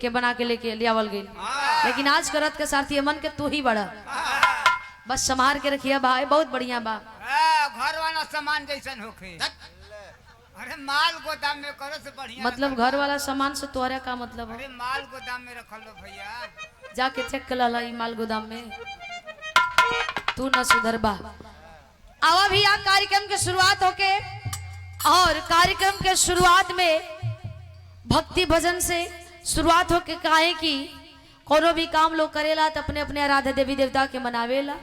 के बना के लेके लियावल गई। लेकिन आज करत के साथी मन के तू ही बड़ा, बस संभार के रखिया भाई, बहुत बढ़िया बा। घर वाला सामान जैसन होखे। अरे माल गोदाम में करो से बढ़िया। मतलब घर वाला सामान से तोहरा का मतलब है? अरे माल गोदाम में रखल लो भैया, जाके चेक कर ला ई माल गोदाम में, तू न सुधरबा। आवा भी आ कार्यक्रम के शुरुआत होके, और कार्यक्रम के शुरुआत में भक्ति भजन से शुरुआत होके, काहे की कोनो भी काम लोग करेला तो अपने अपने आराध्य देवी देवता के मनावेला।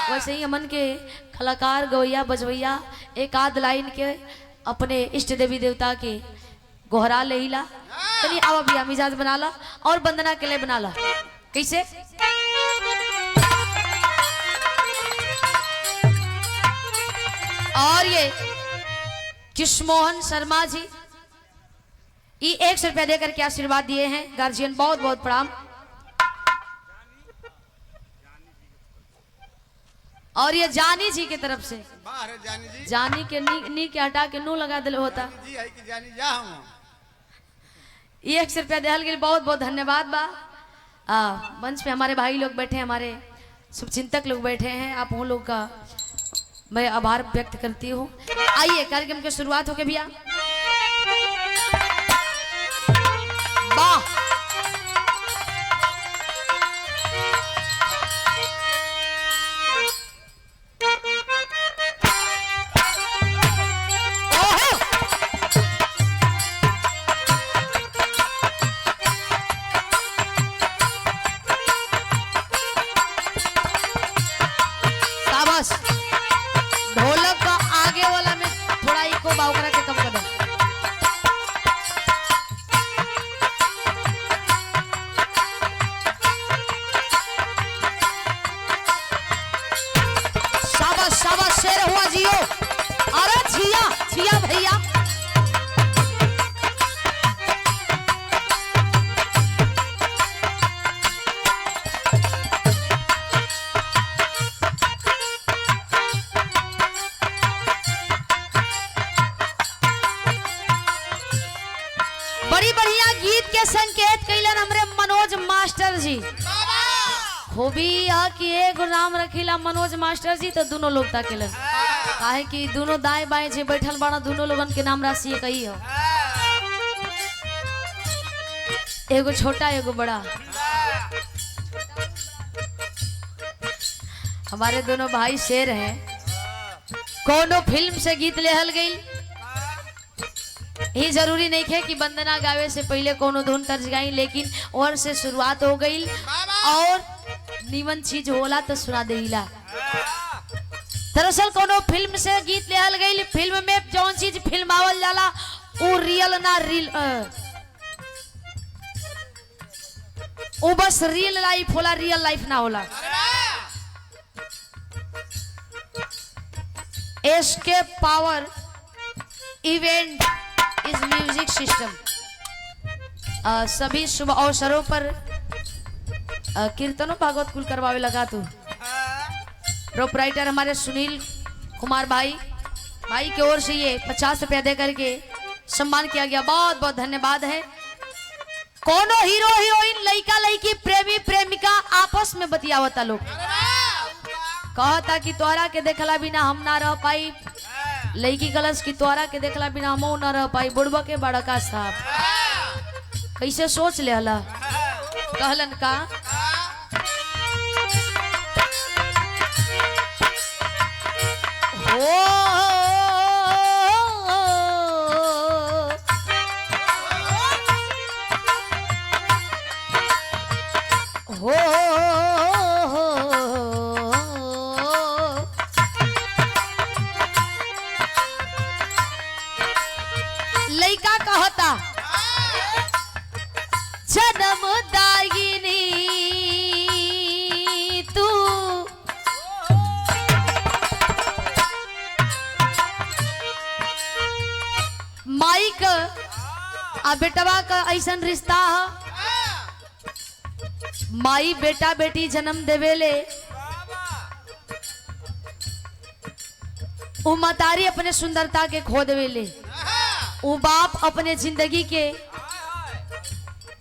वैसे ही हमन के कलाकार गवैया बजवैया एक आध लाइन के अपने इष्ट देवी देवता के गोहरा लेहिला। चलिए आवा भी मिजाज बना ला और वंदना के लिए बना ला। कैसे? और ये कृष्णमोहन शर्मा जी ये 100 रुपया देकर के आशीर्वाद दिए हैं। गार्जियन बहुत बहुत प्रणाम। और ये जानी जी की तरफ से, जानी के नी के हटा के नू लगा दिल होता। ये 100 रुपया दिहल गई, बहुत बहुत धन्यवाद बा। मंच पे हमारे भाई लोग बैठे हैं, हमारे शुभचिंतक लोग बैठे हैं, आप उन लोग का मैं आभार व्यक्त करती हूँ। आइए कार्यक्रम की शुरुआत हो के भैया। वाह, ढोलक का आगे वाला में थोड़ा इको बाउकरा के कम कर दो। शाबाश शाबाश, शेर हुआ जियो। अरे छिया छिया भैया। बड़ी बढ़िया गीत के संकेत कैलन हमरे मनोज मास्टर जी। खूबी यह कि एगो नाम रखीला मनोज मास्टर जी, तो दोनों लोग ताकेलन, काहे कि दोनों दाएं बाएं जे बैठल बाड़ा दोनों लोगन के नाम राशि एक ही हो। एगो छोटा एगो बड़ा, हमारे दोनों भाई शेर हैं। कोनो फिल्म से गीत लेहल गई, ये जरूरी नहीं है कि वंदना गावे से पहले कोनो धुन तर्ज गाई, लेकिन और से शुरुआत हो गई और नीमन चीज होला तो सुना देला। दरअसल कोनो फिल्म से गीत लेहल गई, फिल्म में जौन चीज फिल्मावल जाला वो रियल ना रील, वो बस रियल लाइफ होला, रियल लाइफ ना होला। एस्केप पावर इवेंट इस म्यूजिक सिस्टम सभी शुभ अवसरों पर कीर्तनों भागवत कुल करवावे लगा। तू प्रोपराइटर हमारे सुनील कुमार भाई की ओर से ये 50 रुपया दे करके सम्मान किया गया, बहुत बहुत धन्यवाद है। कोनो हीरो हीरोइन लड़का लड़की प्रेमी प्रेमिका आपस में बतियावता लोग, कहता कि तोहरा के देखला बिना हम ना रह पाई, लड़की कलश की तोहरा के देखला बिना हम न रह पाई। बुढ़बा के बड़का साहब कैसे सोच ले हला, कहलन का हो लइका कहता जन्मदायिनी तू माई का आ बेटवा का ऐसन रिश्ता है, माई बेटा बेटी जन्म देवेले, उ मतारी अपने सुंदरता के खो देवेले, उ बाप अपने जिंदगी के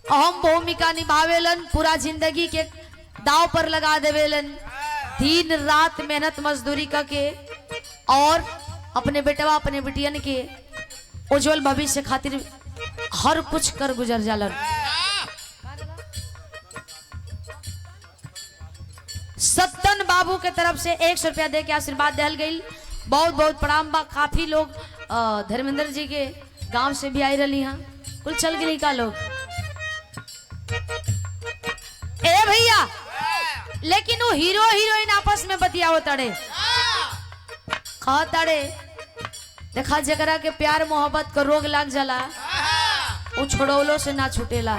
अहम भूमिका निभावेलन, पूरा जिंदगी के दाव पर लगा देवेलन, दिन रात मेहनत मजदूरी करके और अपने बेटवा अपने बेटियन के उज्जवल भविष्य खातिर हर कुछ कर गुजर जालन। सत्तन बाबू के तरफ से 100 रुपया दे के आशीर्वाद दिल गई। बहुत बहुत प्रणाम बा। काफी लोग धर्मेंद्र जी के गांव से भी आई रही हैं, कुल चल गई का लोग। ए भैया, लेकिन वो हीरो हीरोइन आपस में बतियाओ तड़े, खा तड़े। देखा जकरा के प्यार मोहब्बत का रोग लग जाला वो छोड़ौलो से ना छूटेला।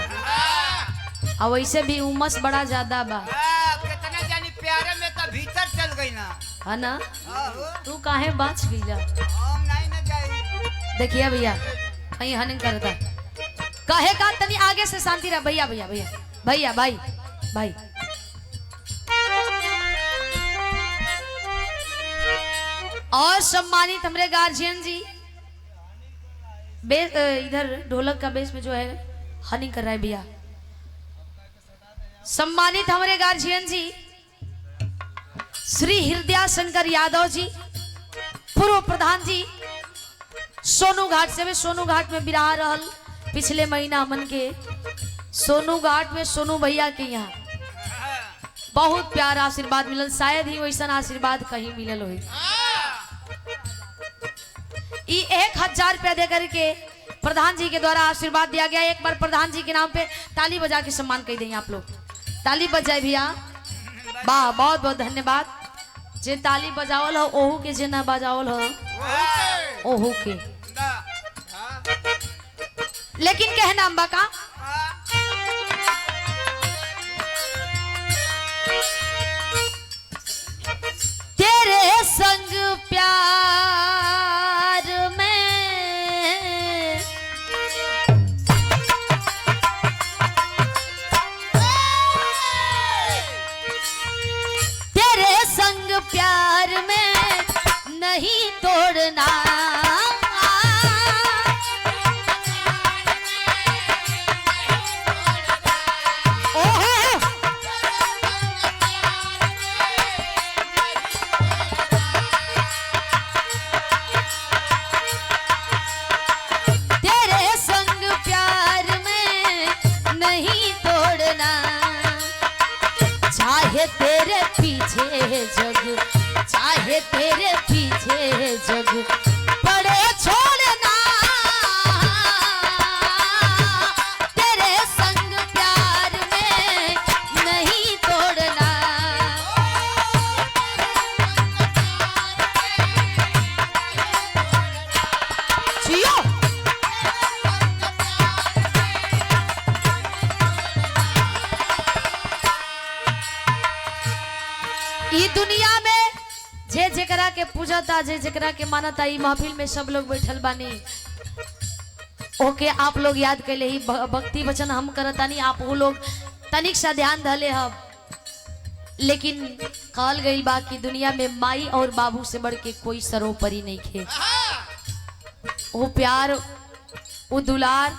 और वैसे भी उमस बड़ा ज्यादा बा। कितना जानी प्यारे में तो भीतर चल गई ना, है ना? आहो। तू काहे बाँच गईला? हम नहीं ना जाई। देखिए भैया कहीं हन करता कहे का तनी आगे से शांति रहा। भैया भैया भैया भैया भाई भाई और सम्मानित हमारे गार्जियन जी, बेस इधर ढोलक का बेस में जो है हनी कर रहा है भैया। सम्मानित हमारे गार्जियन जी श्री हृदय शंकर यादव जी, पूर्व प्रधान जी, सोनू घाट से। सोनू घाट में बिराह रहल पिछले महीना हमन के सोनू घाट में सोनू भैया के यहाँ बहुत प्यार आशीर्वाद मिलल। शायद ही वैसा आशीर्वाद कहीं मिलल हो। 1000 रुपया दे करके प्रधान जी के द्वारा आशीर्वाद दिया गया। एक बार प्रधान जी के नाम पे ताली बजा के सम्मान कर दें आप लोग। ताली बजाए भैया, वाह, बहुत बहुत धन्यवाद। जे ताली बजावल हो ओहू के, जे ना बजावल हो ओहू के। लेकिन कहना अम्बा का तेरे संग प्यार में तेरे संग प्यार में नहीं तोड़ना। तेरे पीछे जग, चाहे तेरे पीछे जग पड़े छोड़ना। तेरे संग प्यार में नहीं तोड़ना। जियो ई दुनिया में जे जेकरा के पूजता, जे जेकरा के मानता, ई महफिल में सब लोग बैठल बानी। ओके आप लोग याद कैले ही भक्ति वचन हम करतानी, आप वो लोग तनिक सा ध्यान धले हम। लेकिन कहल गई बा कि दुनिया में माई और बाबू से बढ़ के कोई सरोपरी नहीं खे। वो प्यार, वो दुलार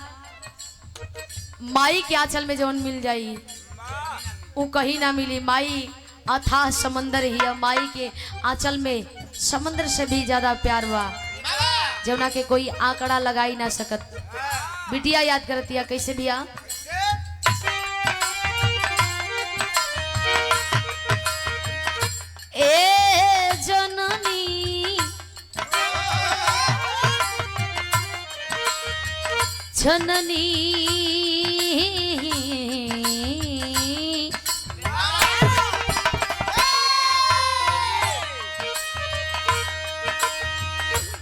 माई के आंचल में जौन मिल जाई वो कहीं ना मिली। माई अथाह समंदर ही, माई के आंचल में समंदर से भी ज्यादा प्यार बा, जौना के कोई आंकड़ा लगा ही ना सकत। बिटिया याद करतिया कैसे भैया? ए जननी जननी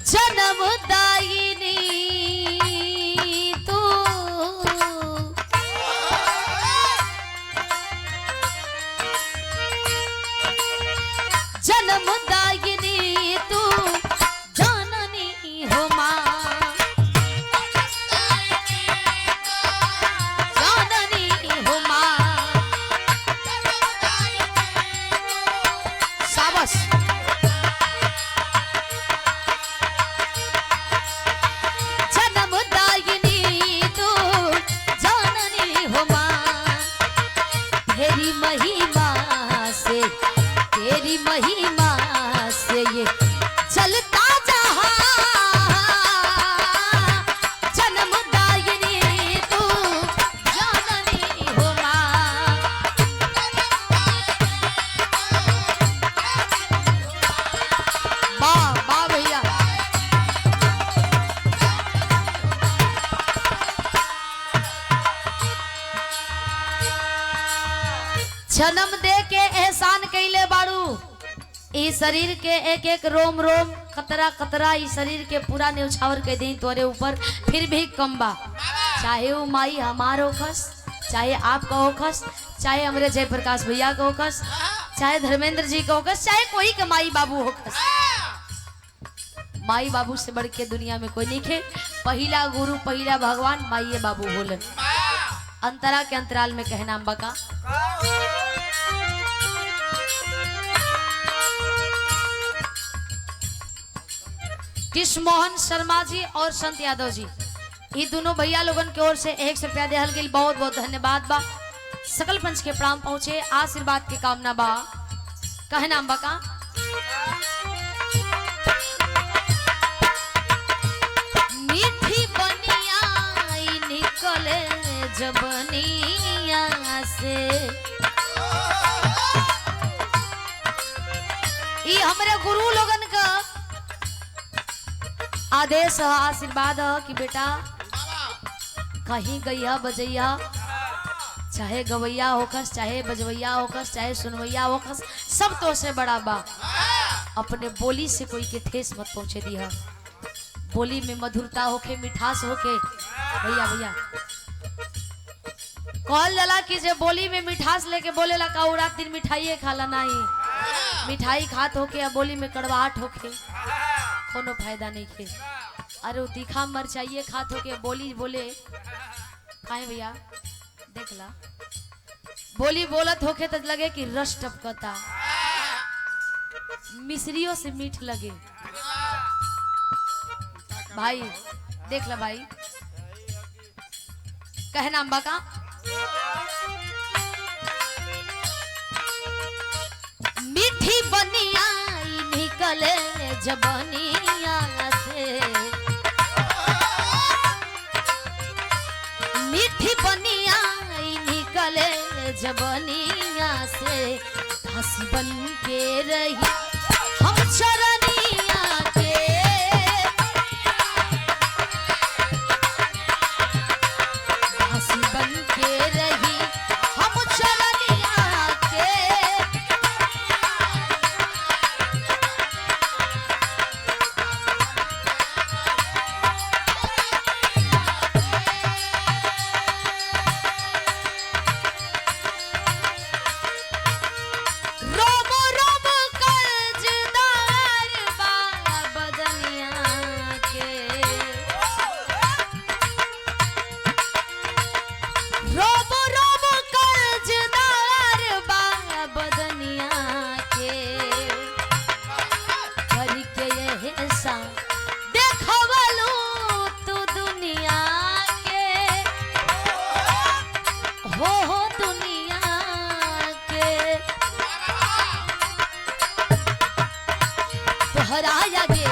जन्मदायिनी तू, जन्मदायिनी तू जननी हो माँ। तेरी महिमा से, तेरी महिमा से ये चलता जहां, जन्मदायिनी तू जननी हो मां। वाह वाह भैया। जन्म दे के एहसान कैले बाड़ू, ई शरीर के एक एक रोम रोम खतरा खतरा ई शरीर के पूरा न्यौछावर के दी तोरे ऊपर, फिर भी कम बा। चाहे वो माई हमार होखस, चाहे आपका होखस, चाहे हमरे जयप्रकाश भैया का होखस, चाहे धर्मेंद्र जी का होखस, चाहे कोई के माई बाबू होखस। माई बाबू से बढ़ के दुनिया में कोई नहीं खे। पहला गुरु पहला भगवान माई बाबू बोलन। अंतरा के अंतराल में कहना बका कृष्ण मोहन शर्मा जी और संत यादव जी, ये दोनों भैया लोगन की ओर से 100 रुपया देहल गेल। बहुत बहुत धन्यवाद बा। सकल पंच के प्राण पहुंचे, आशीर्वाद की कामना बा। कहे नाम बका मीठी बनिया निकले जबनिया से, ये हमरे गुरु लोगन का आदेश है, आशीर्वाद है कि बेटा कहीं गैया बजैया, चाहे गवैया होकस, चाहे बजवैया होकस, चाहे सुनवैया होकस, सब तो से बड़ा बा। अपने बोली से कोई के ठेस मत पहुंचे दिया। बोली में मधुरता होके, मिठास होके। भैया भैया कहल जाला कि जे बोली में मिठास लेके बोले ला का रात दिन मिठाई खाला नहीं, मिठाई खात होके या बोली में कड़वाहट होके कोनो फायदा नहीं खे। अरे वो तीखा मरचाइए खात हो के बोली बोले खाए भैया, देख ला बोली बोलत होके तो लगे कि रस टपकता, मिश्रियों से मीठ लगे। भाई देख ला भाई, कहे नाम बाका मीठी बनिया निकले जबनिया से, मीठी बनिया निकले जबनिया से, हंसी बन के रही हम चरनिया के, हंसी बन के रही हम चरनिया के। हराया गे